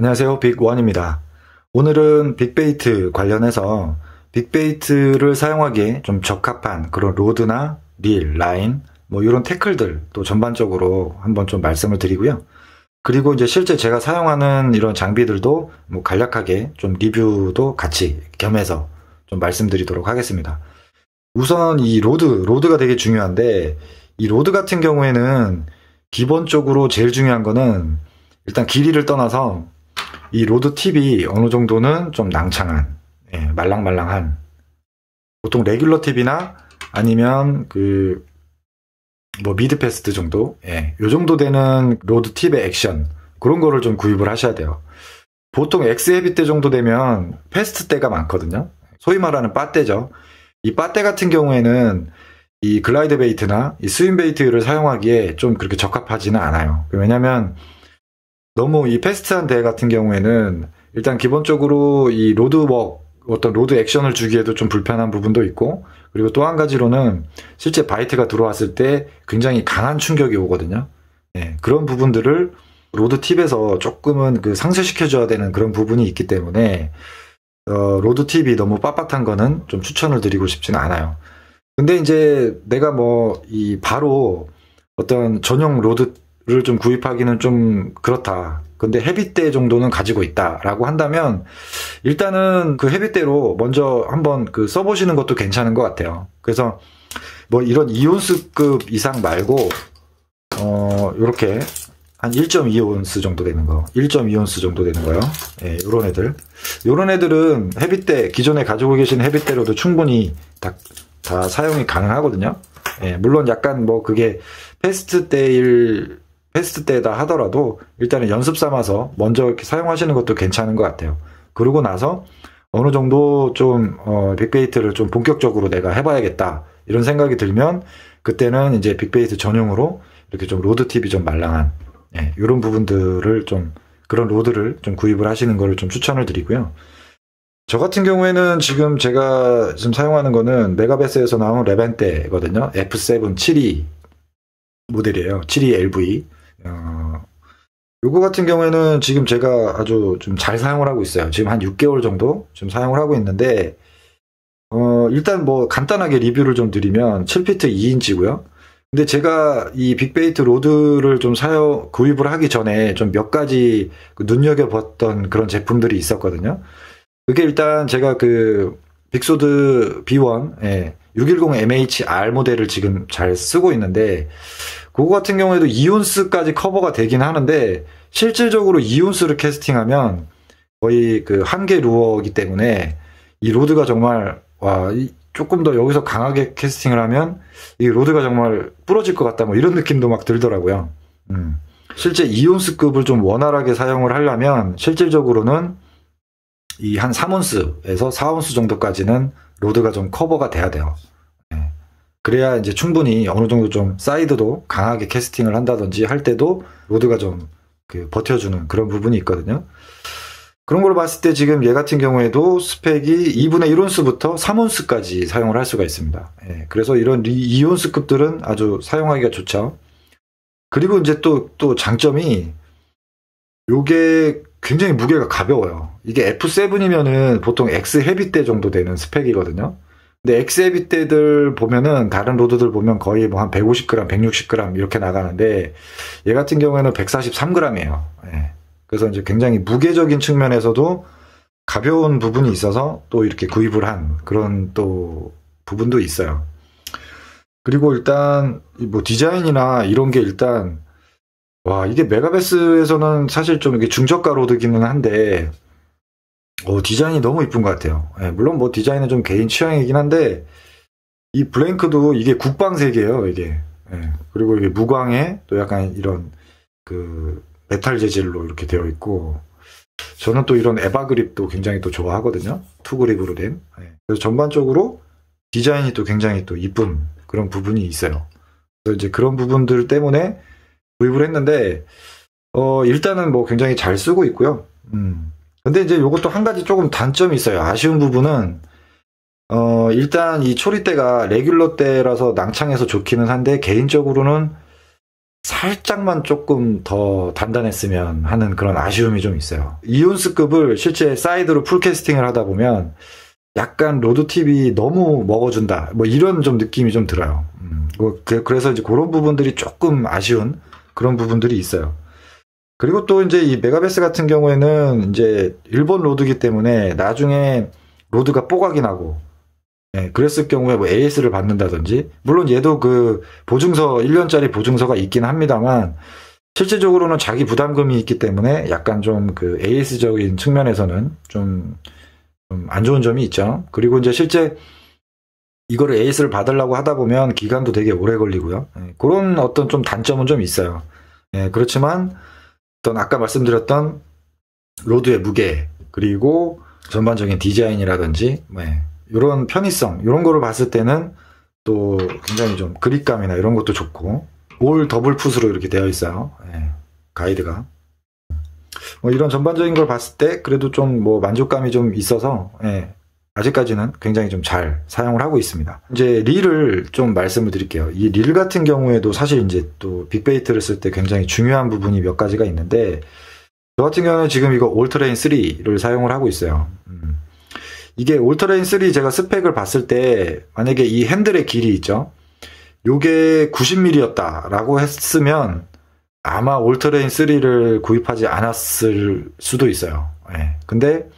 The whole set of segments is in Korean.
안녕하세요. 빅원입니다. 오늘은 빅베이트 관련해서 빅베이트를 사용하기에 좀 적합한 그런 로드나 릴, 라인, 이런 태클들 또 전반적으로 한번 좀 말씀을 드리고요. 그리고 이제 실제 제가 사용하는 이런 장비들도 간략하게 좀 리뷰도 같이 겸해서 좀 말씀드리도록 하겠습니다. 우선 이 로드가 되게 중요한데, 이 로드 같은 경우에는 기본적으로 제일 중요한 거는 일단 길이를 떠나서 이 로드 팁이 어느 정도는 좀 낭창한, 말랑말랑한, 보통 레귤러 팁이나 아니면 미드 패스트 정도, 요 정도 되는 로드 팁의 액션, 그런 거를 좀 구입을 하셔야 돼요. 보통 X 헤비 때 정도 되면 패스트 때가 많거든요. 소위 말하는 빠때죠. 이 빠때 같은 경우에는 이 글라이드 베이트나 이 스윙 베이트를 사용하기에 좀 그렇게 적합하지는 않아요. 왜냐면 너무 이 패스트한 대 같은 경우에는 일단 기본적으로 이 어떤 로드 액션을 주기에도 좀 불편한 부분도 있고, 그리고 또 한 가지로는 실제 바이트가 들어왔을 때 굉장히 강한 충격이 오거든요. 그런 부분들을 로드 팁에서 조금은 상쇄시켜줘야 되는 그런 부분이 있기 때문에 로드 팁이 너무 빳빳한 거는 좀 추천을 드리고 싶지는 않아요. 근데 이제 내가 바로 어떤 전용 로드를 좀 구입하기는 좀 그렇다. 근데 헤비대 정도는 가지고 있다라고 한다면 일단은 그 헤비대로 먼저 한번 써보시는 것도 괜찮은 것 같아요. 그래서 이런 이온스급 이상 말고 요렇게 한 1.2온스 정도 되는 거, 1.2온스 정도 되는 거요. 요런 애들은 헤비대, 기존에 가지고 계신 헤비대로도 충분히 다 사용이 가능하거든요. 물론 약간 그게 패스트 때다 하더라도 일단은 연습 삼아서 먼저 이렇게 사용하시는 것도 괜찮은 것 같아요. 그러고 나서 어느 정도 좀 빅베이트를 좀 본격적으로 내가 해봐야겠다 이런 생각이 들면 그때는 이제 빅베이트 전용으로 이렇게 좀 로드 팁이 좀 말랑한 이런 부분들을 그런 로드를 좀 구입을 하시는 거를 좀 추천을 드리고요. 저 같은 경우에는 지금 제가 지금 사용하는 거는 메가베스에서 나온 레벤테거든요. F7 72 모델이에요. 72 LV. 요거 같은 경우에는 지금 제가 아주 좀 잘 사용을 하고 있어요. 지금 한 6개월 정도 지금 사용을 하고 있는데, 일단 간단하게 리뷰를 좀 드리면 7피트 2인치고요. 근데 제가 이 빅베이트 로드를 좀 구입을 하기 전에 좀 몇 가지 눈여겨봤던 그런 제품들이 있었거든요. 그게 일단 제가 빅소드 B1, 610MHR 모델을 지금 잘 쓰고 있는데, 그거 같은 경우에도 2온스까지 커버가 되긴 하는데, 실질적으로 2온스를 캐스팅하면 거의 한계 루어이기 때문에 이 로드가 정말, 조금 더 여기서 강하게 캐스팅을 하면 이 로드가 정말 부러질 것 같다, 이런 느낌도 막 들더라고요. 실제 2온스급을 좀 원활하게 사용을 하려면 실질적으로는 이 한 3온스에서 4온스 정도까지는 로드가 좀 커버가 돼야 돼요. 그래야 이제 충분히 어느 정도 좀 사이드도 강하게 캐스팅을 한다든지 할 때도 로드가 좀 버텨주는 그런 부분이 있거든요. 그런 걸 봤을 때 지금 얘 같은 경우에도 스펙이 2분의 1온스부터 3온스까지 사용을 할 수가 있습니다. 그래서 이런 2온스급들은 아주 사용하기가 좋죠. 그리고 이제 또 장점이 요게 굉장히 무게가 가벼워요. 이게 F7이면은 보통 X 헤비 대 정도 되는 스펙이거든요. 근데 X 헤비 대들 보면은 다른 로드들 보면 거의 한 150g, 160g 이렇게 나가는데 얘 같은 경우에는 143g이에요. 그래서 이제 굉장히 무게적인 측면에서도 가벼운 부분이 있어서 또 이렇게 구입을 한 그런 또 부분도 있어요. 그리고 일단 디자인이나 이런 게 일단 이게 메가베스에서는 사실 좀 이게 중저가 로드기는 한데 디자인이 너무 이쁜 것 같아요. 물론 디자인은 좀 개인 취향이긴 한데 이 블랭크도 이게 국방색이에요, 이게. 그리고 이게 무광에 또 약간 이런 메탈 재질로 이렇게 되어 있고, 저는 또 이런 에바 그립도 굉장히 또 좋아하거든요. 투 그립으로 된. 그래서 전반적으로 디자인이 또 굉장히 또 이쁜 그런 부분이 있어요. 그래서 이제 그런 부분들 때문에 구입을 했는데 일단은 굉장히 잘 쓰고 있고요. 근데 이제 요것도 한 가지 조금 단점이 있어요. 아쉬운 부분은 일단 이 초리대가 레귤러 때라서 낭창해서 좋기는 한데 개인적으로는 살짝만 조금 더 단단했으면 하는 그런 아쉬움이 좀 있어요. 이온스급을 실제 사이드로 풀캐스팅을 하다 보면 약간 로드 팁이 너무 먹어준다, 뭐 이런 좀 느낌이 좀 들어요. 그래서 이제 그런 부분들이 조금 아쉬운 그런 부분들이 있어요. 그리고 또 이제 이 메가베스 같은 경우에는 이제 일본 로드기 때문에 나중에 로드가 뽀각이 나고, 예, 그랬을 경우에 뭐 AS를 받는다든지, 물론 얘도 그 보증서 1년짜리 보증서가 있긴 합니다만 실질적으로는 자기 부담금이 있기 때문에 약간 좀 그 AS적인 측면에서는 좀 안 좋은 점이 있죠. 그리고 이제 실제 이거를 AS를 받으려고 하다 보면 기간도 되게 오래 걸리고요. 예, 그런 어떤 좀 단점은 좀 있어요. 예, 그렇지만 어떤 아까 말씀드렸던 로드의 무게, 그리고 전반적인 디자인이라든지 이런 편의성, 이런 거를 봤을 때는 또 굉장히 좀 그립감이나 이런 것도 좋고, 올 더블 풋으로 이렇게 되어 있어요. 예, 가이드가. 뭐 이런 전반적인 걸 봤을 때 그래도 좀 뭐 만족감이 좀 있어서, 예, 아직까지는 굉장히 좀 잘 사용을 하고 있습니다. 이제 릴을 좀 말씀을 드릴게요. 이 릴 같은 경우에도 사실 이제 또 빅베이트를 쓸 때 굉장히 중요한 부분이 몇 가지가 있는데, 저 같은 경우는 지금 이거 올터레인 3를 사용을 하고 있어요. 이게 올터레인 3 제가 스펙을 봤을 때 만약에 이 핸들의 길이 있죠, 요게 90mm였다라고 했으면 아마 올터레인 3를 구입하지 않았을 수도 있어요. 예. 근데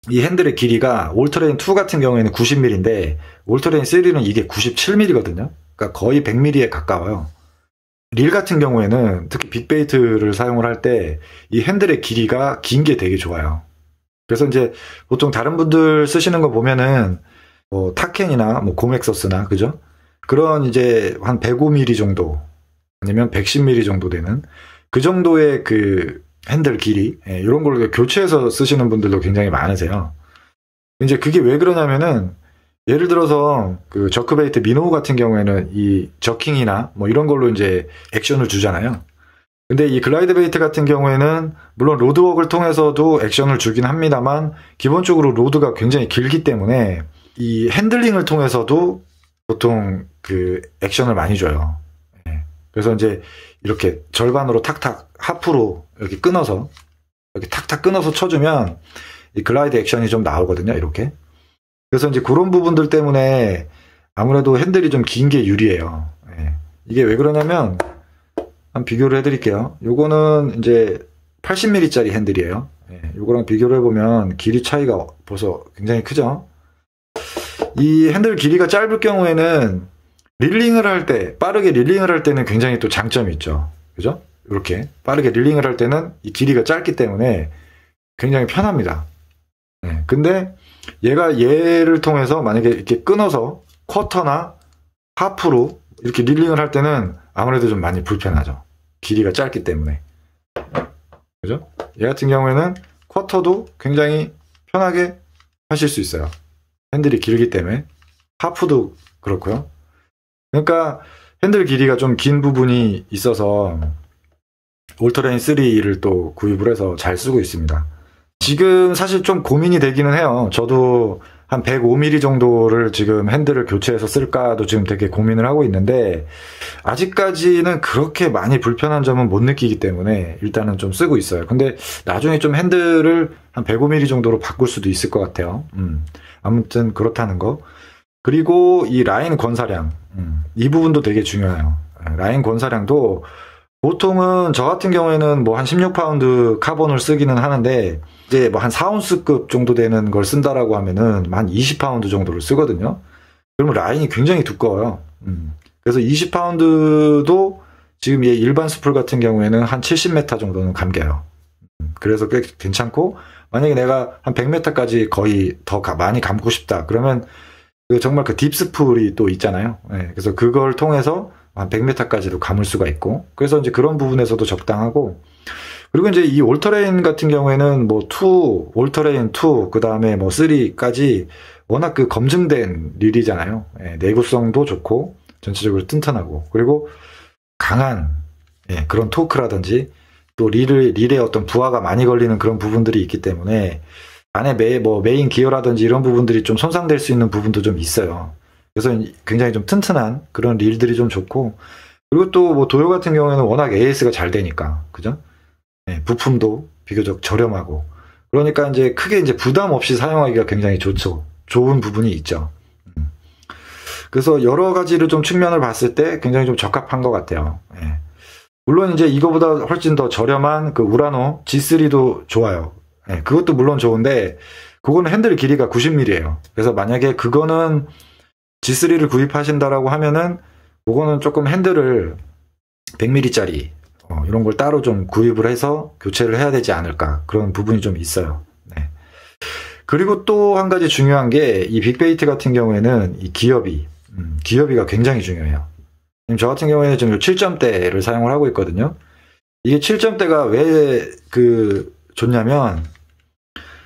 이 핸들의 길이가 올터레인 2 같은 경우에는 90mm인데 올터레인 3는 이게 97mm거든요. 그러니까 거의 100mm에 가까워요. 릴 같은 경우에는 특히 빅베이트를 사용을 할 때 이 핸들의 길이가 긴 게 되게 좋아요. 그래서 이제 보통 다른 분들 쓰시는 거 보면은 뭐 타켄이나 뭐 고맥서스나, 그죠? 그런 이제 한 105mm 정도 아니면 110mm 정도 되는 그 정도의 그 핸들 길이, 예, 이런 걸로 교체해서 쓰시는 분들도 굉장히 많으세요. 이제 그게 왜 그러냐면은 예를 들어서 그 저크베이트 미노우 같은 경우에는 이 저킹이나 뭐 이런 걸로 이제 액션을 주잖아요. 근데 이 글라이드 베이트 같은 경우에는 물론 로드웍을 통해서도 액션을 주긴 합니다만 기본적으로 로드가 굉장히 길기 때문에 이 핸들링을 통해서도 보통 그 액션을 많이 줘요. 예. 그래서 이제 이렇게 절반으로 탁탁 하프로 이렇게 끊어서 이렇게 탁탁 끊어서 쳐주면 이 글라이드 액션이 좀 나오거든요. 이렇게. 그래서 이제 그런 부분들 때문에 아무래도 핸들이 좀 긴 게 유리해요. 예. 이게 왜 그러냐면 한번 비교를 해드릴게요. 요거는 이제 80mm짜리 핸들이에요. 예. 요거랑 비교를 해보면 길이 차이가 벌써 굉장히 크죠. 이 핸들 길이가 짧을 경우에는 릴링을 할 때, 빠르게 릴링을 할 때는 굉장히 또 장점이 있죠. 그죠? 이렇게 빠르게 릴링을 할 때는 이 길이가 짧기 때문에 굉장히 편합니다. 네. 근데 얘를 통해서 만약에 이렇게 끊어서 쿼터나 하프로 이렇게 릴링을 할 때는 아무래도 좀 많이 불편하죠. 길이가 짧기 때문에. 그죠? 얘 같은 경우에는 쿼터도 굉장히 편하게 하실 수 있어요. 핸들이 길기 때문에. 하프도 그렇고요. 그러니까 핸들 길이가 좀 긴 부분이 있어서 올터레인 3를 또 구입을 해서 잘 쓰고 있습니다. 지금 사실 좀 고민이 되기는 해요. 저도 한 105mm 정도를 지금 핸들을 교체해서 쓸까도 지금 되게 고민을 하고 있는데 아직까지는 그렇게 많이 불편한 점은 못 느끼기 때문에 일단은 좀 쓰고 있어요. 근데 나중에 좀 핸들을 한 105mm 정도로 바꿀 수도 있을 것 같아요. 아무튼 그렇다는 거. 그리고 이 라인 권사량, 이 부분도 되게 중요해요. 라인 권사량도 보통은 저 같은 경우에는 뭐 한 16파운드 카본을 쓰기는 하는데 이제 뭐 한 4온스급 정도 되는 걸 쓴다라고 하면은 한 20파운드 정도를 쓰거든요. 그러면 라인이 굉장히 두꺼워요. 그래서 20파운드도 지금 얘 일반 스풀 같은 경우에는 한 70m 정도는 감겨요. 그래서 꽤 괜찮고, 만약에 내가 한 100m까지 거의 더 많이 감고 싶다 그러면 정말 그 딥스풀이 또 있잖아요. 네, 그래서 그걸 통해서 한 100m까지도 감을 수가 있고, 그래서 이제 그런 부분에서도 적당하고, 그리고 이제 이 올터레인 같은 경우에는 뭐 2, 올터레인 2, 그 다음에 뭐 3까지 워낙 그 검증된 릴이잖아요. 예, 내구성도 좋고, 전체적으로 튼튼하고, 그리고 강한, 예, 그런 토크라든지, 또 릴의 어떤 부하가 많이 걸리는 그런 부분들이 있기 때문에, 안에 메인 기어라든지 이런 부분들이 좀 손상될 수 있는 부분도 좀 있어요. 그래서 굉장히 좀 튼튼한 그런 릴들이 좀 좋고, 그리고 또 뭐 도요 같은 경우에는 워낙 AS가 잘 되니까, 그죠? 네, 부품도 비교적 저렴하고. 그러니까 이제 크게 이제 부담 없이 사용하기가 굉장히 좋죠. 좋은 부분이 있죠. 그래서 여러 가지를 좀 측면을 봤을 때 굉장히 좀 적합한 것 같아요. 예. 물론 이제 이거보다 훨씬 더 저렴한 그 우라노 G3도 좋아요. 예, 그것도 물론 좋은데 그거는 핸들 길이가 90mm예요. 그래서 만약에 그거는 G3를 구입하신다라고 하면은 그거는 조금 핸들을 100mm짜리 이런 걸 따로 좀 구입을 해서 교체를 해야 되지 않을까, 그런 부분이 좀 있어요. 네. 그리고 또 한 가지 중요한 게 이 빅베이트 같은 경우에는 이 기어비가 굉장히 중요해요. 저 같은 경우에는 지금 7점대를 사용을 하고 있거든요. 이게 7점대가 왜 좋냐면,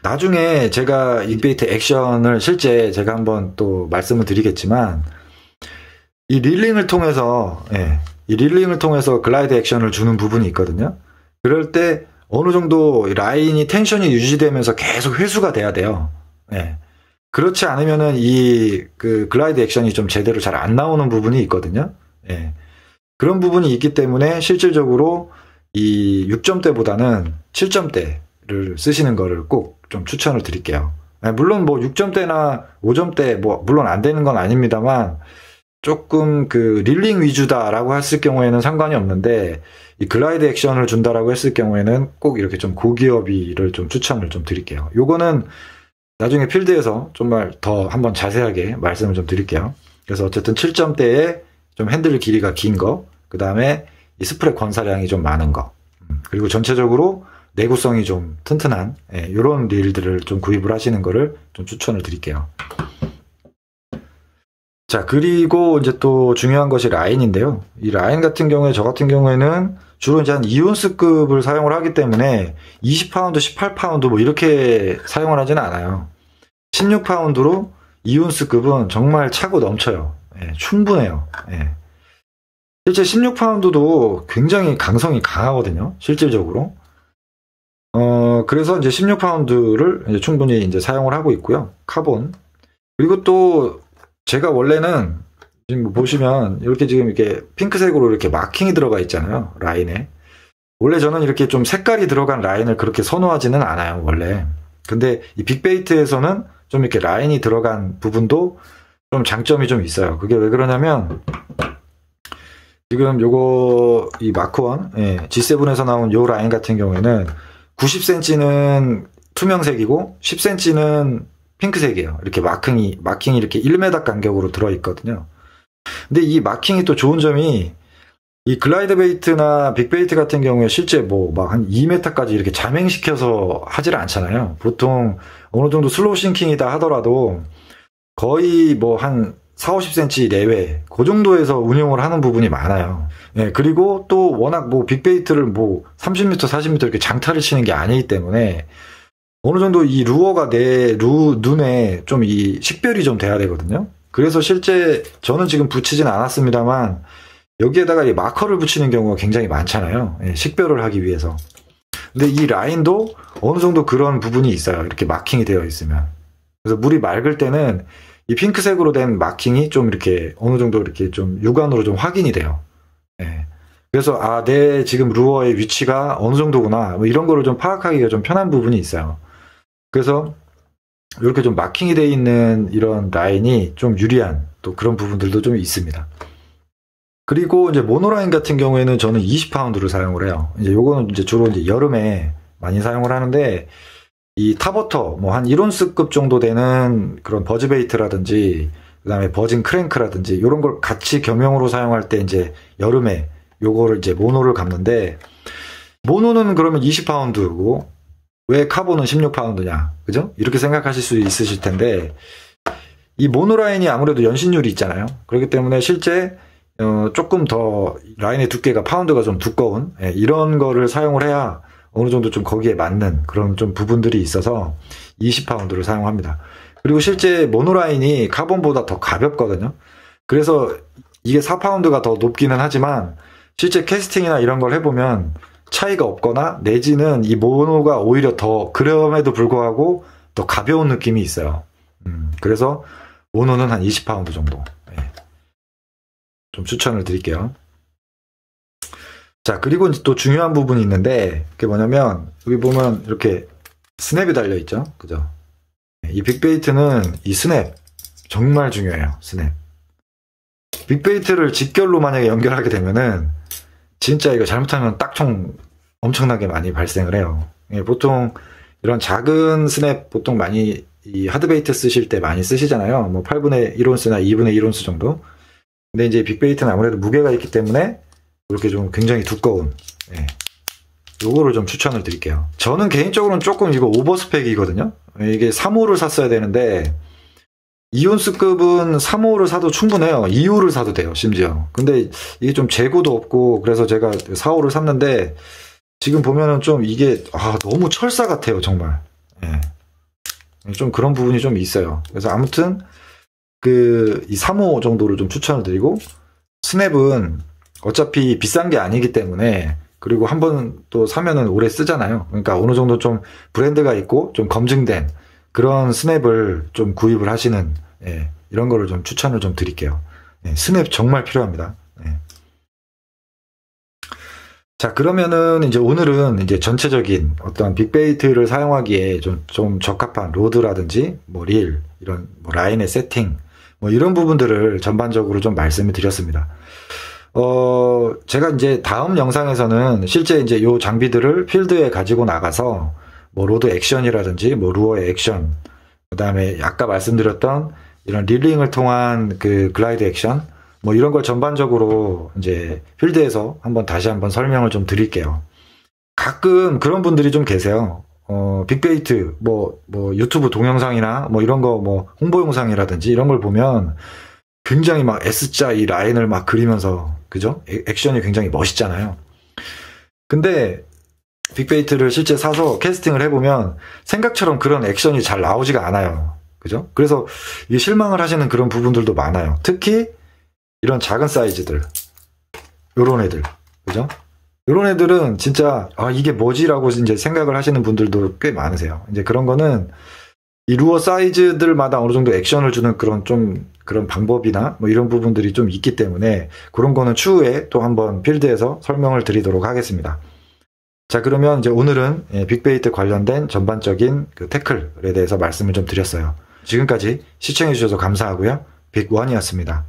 나중에 제가 이 빅베이트 액션을 실제 제가 한번 또 말씀을 드리겠지만, 이 릴링을 통해서 글라이드 액션을 주는 부분이 있거든요. 그럴 때 어느 정도 라인이 텐션이 유지되면서 계속 회수가 돼야 돼요. 예. 그렇지 않으면은 이 글라이드 액션이 좀 제대로 잘 안 나오는 부분이 있거든요. 예. 그런 부분이 있기 때문에 실질적으로 이 6점대보다는 7점대를 쓰시는 거를 꼭 좀 추천을 드릴게요. 예, 물론 뭐 6점대나 5점대 뭐 물론 안 되는 건 아닙니다만, 조금 릴링 위주다라고 했을 경우에는 상관이 없는데, 이 글라이드 액션을 준다라고 했을 경우에는 꼭 이렇게 좀 고기어비를 좀 추천을 좀 드릴게요. 요거는 나중에 필드에서 정말 더 한번 자세하게 말씀을 좀 드릴게요. 그래서 어쨌든 7점대에 좀 핸들 길이가 긴 거, 그 다음에 이 스프레 권사량이 좀 많은 거, 그리고 전체적으로 내구성이 좀 튼튼한 이런 릴들을 좀 구입을 하시는 거를 좀 추천을 드릴게요. 자, 그리고 이제 또 중요한 것이 라인인데요. 이 라인 같은 경우에, 저 같은 경우에는 주로 이제 한 2온스급을 사용을 하기 때문에 20파운드, 18파운드 뭐 이렇게 사용을 하지는 않아요. 16파운드로 2온스급은 정말 차고 넘쳐요. 예, 충분해요. 예. 실제 16파운드도 굉장히 강성이 강하거든요. 실질적으로. 그래서 이제 16파운드를 이제 충분히 이제 사용을 하고 있고요. 카본. 그리고 또 제가 원래는 지금 보시면 이렇게 지금 이렇게 핑크색으로 이렇게 마킹이 들어가 있잖아요. 라인에. 원래 저는 이렇게 좀 색깔이 들어간 라인을 그렇게 선호하지는 않아요, 원래. 근데 이 빅베이트에서는 좀 이렇게 라인이 들어간 부분도 좀 장점이 좀 있어요. 그게 왜 그러냐면, 지금 요거 이 마크1 G7에서 나온 요 라인 같은 경우에는 90cm는 투명색이고 10cm는 핑크색이에요. 이렇게 마킹이 이렇게 1m 간격으로 들어있거든요. 근데 이 마킹이 또 좋은 점이, 이 글라이드 베이트나 빅베이트 같은 경우에 실제 뭐 막 한 2m까지 이렇게 잠행시켜서 하질 않잖아요. 보통 어느 정도 슬로우 싱킹이다 하더라도 거의 뭐 한 40-50cm 내외 그 정도에서 운용을 하는 부분이 많아요. 예, 그리고 또 워낙 뭐 빅베이트를 뭐 30m, 40m 이렇게 장타를 치는 게 아니기 때문에 어느 정도 이 루어가 내 눈에 좀 이 식별이 좀 돼야 되거든요. 그래서 실제 저는 지금 붙이진 않았습니다만, 여기에다가 이 마커를 붙이는 경우가 굉장히 많잖아요. 예, 식별을 하기 위해서. 근데 이 라인도 어느 정도 그런 부분이 있어요. 이렇게 마킹이 되어 있으면. 그래서 물이 맑을 때는 이 핑크색으로 된 마킹이 좀 이렇게 어느 정도 이렇게 좀 육안으로 좀 확인이 돼요. 예. 그래서 내 지금 루어의 위치가 어느 정도구나, 뭐 이런 거를 좀 파악하기가 좀 편한 부분이 있어요. 그래서 이렇게 좀 마킹이 되어 있는 이런 라인이 좀 유리한 또 그런 부분들도 좀 있습니다. 그리고 이제 모노라인 같은 경우에는 저는 20파운드를 사용을 해요. 이제 요거는 이제 주로 이제 여름에 많이 사용을 하는데, 이 타버터 뭐 한 1온스급 정도 되는 그런 버즈베이트라든지 그다음에 버진 크랭크라든지 이런 걸 같이 겸용으로 사용할 때 이제 여름에 요거를 이제 모노를 감는데, 모노는 그러면 20파운드고 왜 카본은 16파운드냐, 그죠? 이렇게 생각하실 수 있으실 텐데, 이 모노라인이 아무래도 연신율이 있잖아요. 그렇기 때문에 실제 조금 더 라인의 두께가, 파운드가 좀 두꺼운 이런 거를 사용을 해야 어느 정도 좀 거기에 맞는 그런 좀 부분들이 있어서 20파운드를 사용합니다. 그리고 실제 모노라인이 카본보다 더 가볍거든요. 그래서 이게 4파운드가 더 높기는 하지만 실제 캐스팅이나 이런 걸 해보면 차이가 없거나 내지는 이 모노가 오히려 더, 그럼에도 불구하고 더 가벼운 느낌이 있어요. 그래서 모노는 한 20파운드 정도 좀 추천을 드릴게요. 자, 그리고 이제 또 중요한 부분이 있는데, 그게 뭐냐면, 여기 보면 이렇게 스냅이 달려있죠? 그죠? 이 빅베이트는 이 스냅, 정말 중요해요, 스냅. 빅베이트를 직결로 만약에 연결하게 되면은, 진짜 이거 잘못하면 딱총 엄청나게 많이 발생을 해요. 보통 이런 작은 스냅 보통 많이 이 하드베이트 쓰실 때 많이 쓰시잖아요. 뭐 8분의 1온스나 2분의 1온스 정도. 근데 이제 빅베이트는 아무래도 무게가 있기 때문에 이렇게 좀 굉장히 두꺼운, 요거를 좀 추천을 드릴게요. 저는 개인적으로는 조금 이거 오버스펙이거든요. 이게 3호를 샀어야 되는데 2온스급은 3호를 사도 충분해요. 2호를 사도 돼요, 심지어. 근데 이게 좀 재고도 없고 그래서 제가 4호를 샀는데 지금 보면은 좀 이게 너무 철사 같아요, 정말. 좀 그런 부분이 좀 있어요. 그래서 아무튼 이 3호 정도를 좀 추천을 드리고, 스냅은 어차피 비싼 게 아니기 때문에, 그리고 한번 또 사면은 오래 쓰잖아요. 그러니까 어느 정도 좀 브랜드가 있고 좀 검증된 그런 스냅을 좀 구입을 하시는, 이런 거를 좀 추천을 좀 드릴게요. 스냅 정말 필요합니다. 자, 그러면은 이제 오늘은 이제 전체적인 어떤 빅베이트를 사용하기에 좀 적합한 로드라든지 뭐 릴, 이런 뭐 라인의 세팅, 뭐 이런 부분들을 전반적으로 좀 말씀을 드렸습니다. 제가 이제 다음 영상에서는 실제 이제 요 장비들을 필드에 가지고 나가서 뭐 로드 액션이라든지 뭐 루어의 액션, 그 다음에 아까 말씀드렸던 이런 릴링을 통한 그 글라이드 액션, 뭐 이런 걸 전반적으로 이제 필드에서 다시 한번 설명을 좀 드릴게요. 가끔 그런 분들이 좀 계세요. 빅베이트, 뭐 유튜브 동영상이나 뭐 이런 거 뭐 홍보 영상이라든지 이런 걸 보면 굉장히 막 S자 이 라인을 막 그리면서, 그죠? 액션이 굉장히 멋있잖아요. 근데 빅베이트를 실제 사서 캐스팅을 해보면 생각처럼 그런 액션이 잘 나오지가 않아요. 그죠? 그래서 이게 실망을 하시는 그런 부분들도 많아요. 특히 이런 작은 사이즈들, 요런 애들, 그죠? 요런 애들은 진짜 이게 뭐지라고 이제 생각을 하시는 분들도 꽤 많으세요. 이제 그런 거는 이 루어 사이즈들마다 어느 정도 액션을 주는 그런 방법이나 뭐 이런 부분들이 좀 있기 때문에 그런 거는 추후에 또 한번 필드에서 설명을 드리도록 하겠습니다. 자, 그러면 이제 오늘은 빅베이트 관련된 전반적인 그 태클에 대해서 말씀을 좀 드렸어요. 지금까지 시청해 주셔서 감사하고요. 빅원이었습니다.